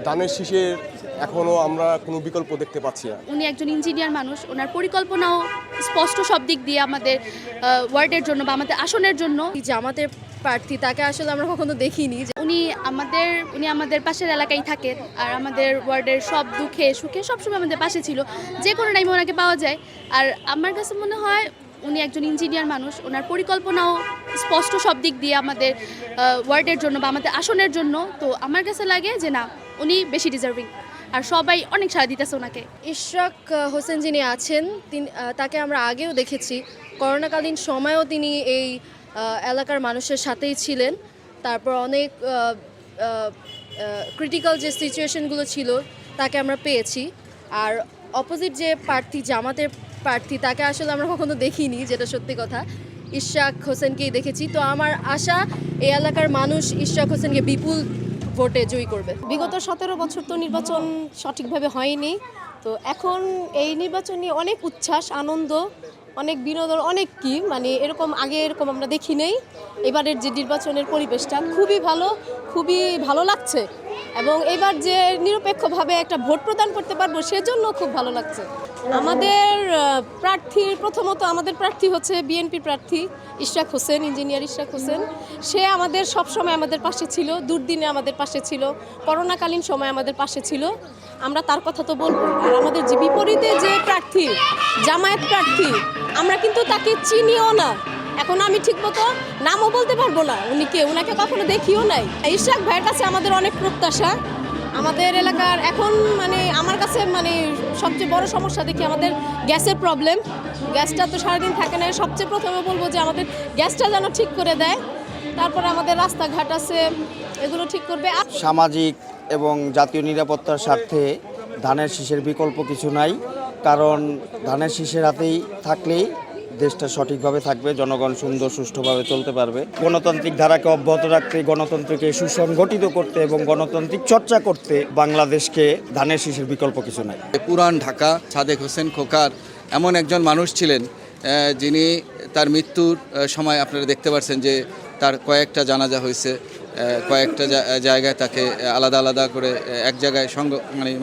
ধানের শীষের এখনো আমরা কোনো বিকল্প দেখতে পাচ্ছি না। উনি একজন ইঞ্জিনিয়ার মানুষ, ওনার পরিকল্পনাও স্পষ্ট সব দিক দিয়ে আমাদের ওয়ার্ডের জন্য বা আমাদের আসনের জন্য। জামাতের প্রার্থী তাকে আসলে আমরা কখনো দেখিনি। উনি আমাদের পাশের এলাকায় থাকেন, আর আমাদের ওয়ার্ডের সব দুঃখে সুখে সবসময় আমাদের পাশে ছিল, যে কোনো টাইমে ওনাকে পাওয়া যায়। আর আমার কাছে মনে হয় উনি একজন ইঞ্জিনিয়ার মানুষ, ওনার পরিকল্পনাও স্পষ্ট সব দিক দিয়ে আমাদের ওয়ার্ডের জন্য বা আমাদের আসনের জন্য। তো আমার কাছে লাগে যে না, উনি বেশি ডিজার্ভিং, আর সবাই অনেক সাড়া দিতেছে ওনাকে। ইশরাক হোসেন যিনি আছেন তাকে আমরা আগেও দেখেছি, করোনাকালীন সময়েও তিনি এই এলাকার মানুষের সাথেই ছিলেন। তারপর অনেক ক্রিটিক্যাল যে সিচুয়েশনগুলো ছিল তাকে আমরা পেয়েছি। আর অপোজিট যে প্রার্থী, জামাতের প্রার্থী, তাকে আসলে আমরা কখনো দেখিনি, যেটা সত্যি কথা। ইশরাক হোসেনকেই দেখেছি। তো আমার আশা এই এলাকার মানুষ ইশরাক হোসেনকে বিপুল ভোটে জয়ী করবে। বিগত 17 বছর তো নির্বাচন সঠিকভাবে হয়নি, তো এখন এই নির্বাচন নিয়ে অনেক উচ্ছ্বাস, আনন্দ, অনেক বিনোদন, অনেক কি মানে এরকম আমরা দেখি নেই। এবারের যে নির্বাচনের পরিবেশটা খুবই ভালো লাগছে, এবং এবার যে নিরপেক্ষভাবে একটা ভোট প্রদান করতে পারবো সেজন্য খুব ভালো লাগছে। আমাদের প্রথমত আমাদের প্রার্থী হচ্ছে বিএনপি প্রার্থী ইশরাক হোসেন, ইঞ্জিনিয়ার ইশরাক হোসেন। সে আমাদের সবসময় আমাদের পাশে ছিল, দুর্দিনে আমাদের পাশে ছিল, করোনাকালীন সময় আমাদের পাশে ছিল। আমরা তার কথা তো বলবো। আর আমাদের যে বিপরীতে যে প্রার্থী, জামায়াত প্রার্থী, আমরা কিন্তু তাকে চিনিও না। এখন আমি ঠিকমতো নামও বলতে পারবো না ওনাকে কখনো দেখিও নাই। ইশরাক ভাইয়ের কাছে আমাদের অনেক প্রত্যাশা। আমাদের এলাকার এখন আমার কাছে সবচেয়ে বড় সমস্যা দেখি আমাদের গ্যাসের প্রবলেম। গ্যাসটা তো সারাদিন থাকে না। সবচেয়ে প্রথমে বলবো যে আমাদের গ্যাসটা যেন ঠিক করে দেয়। তারপরে আমাদের রাস্তাঘাট আছে, এগুলো ঠিক করবে। সামাজিক এবং জাতীয় নিরাপত্তার স্বার্থে ধানের শীষের বিকল্প কিছু নাই, কারণ ধানের শীষের হাতেই থাকলেই দেশটা সঠিকভাবে থাকবে, জনগণ সুন্দর সুষ্ঠুভাবে চলতে পারবে। গণতান্ত্রিক ধারাকে অব্যাহত রাখতে, গণতন্ত্রকে সুসংগঠিত করতে এবং গণতান্ত্রিক চর্চা করতে বাংলাদেশকে ধানের শীষের বিকল্প কিছু নাই। পুরান ঢাকা সাদেক হোসেন খোকার এমন একজন মানুষ ছিলেন যিনি তার মৃত্যুর সময় আপনারা দেখতে পাচ্ছেন যে তার কয়েকটা জানাজা হয়েছে, কয়েকটা জায়গায় তাকে আলাদা আলাদা করে এক জায়গায়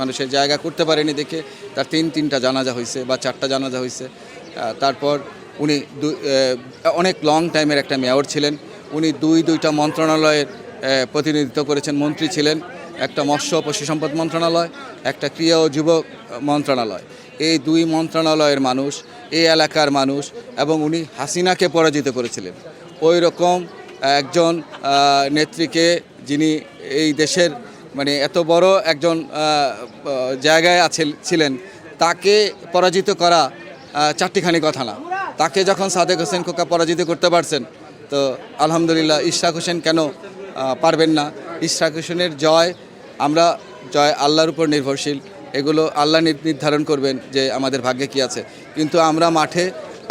মানুষের জায়গা করতে পারেনি দেখে তার তিনটা জানাজা হয়েছে বা 4টা জানাজা হয়েছে। তারপর উনি অনেক লং টাইমের একটা মেয়র ছিলেন। উনি দুইটা মন্ত্রণালয়ের প্রতিনিধিত্ব করেছেন, মন্ত্রী ছিলেন। একটা মৎস্য ও পশু সম্পদ মন্ত্রণালয়, একটা ক্রীড়া ও যুব মন্ত্রণালয়। এই 2 মন্ত্রণালয়ের মানুষ, এই এলাকার মানুষ, এবং উনি হাসিনাকে পরাজিত করেছিলেন। ওই রকম একজন নেত্রীকে, যিনি এই দেশের এত বড় একজন জায়গায় ছিলেন, তাকে পরাজিত করা 4টিখানি কথা না। তাকে যখন সাদেক হোসেন খোকা পরাজিত করতে পারছেন, তো আলহামদুলিল্লাহ ইশরাক হোসেন কেন পারবেন না? ইশরাক হোসেনের জয় আল্লাহর উপর নির্ভরশীল। এগুলো আল্লাহ নির্ধারণ করবেন যে আমাদের ভাগ্যে কি আছে। কিন্তু আমরা মাঠে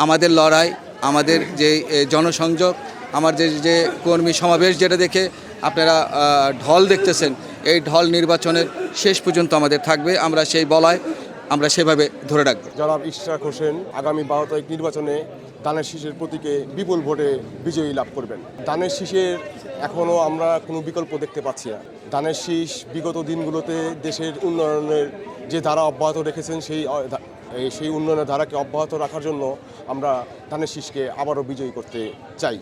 আমাদের লড়াই, আমাদের যে জনসংযোগ, আমার যে কর্মী সমাবেশ, যেটা দেখে আপনারা ঢল দেখতেছেন, এই ঢল নির্বাচনের শেষ পর্যন্ত আমাদের থাকবে। আমরা সেই বলায় আমরা সেভাবে ধরে রাখবো। জনাব ইশরাক হোসেন আগামী 12 তারিখ নির্বাচনে ধানের শীষের প্রতীকে বিপুল ভোটে বিজয়ী লাভ করবেন। ধানের শীষের এখনও আমরা কোনো বিকল্প দেখতে পাচ্ছি না। ধানের শীষ বিগত দিনগুলোতে দেশের উন্নয়নের যে ধারা অব্যাহত রেখেছেন, সেই উন্নয়নের ধারাকে অব্যাহত রাখার জন্য আমরা ধানের শীষকে আবারও বিজয়ী করতে চাই।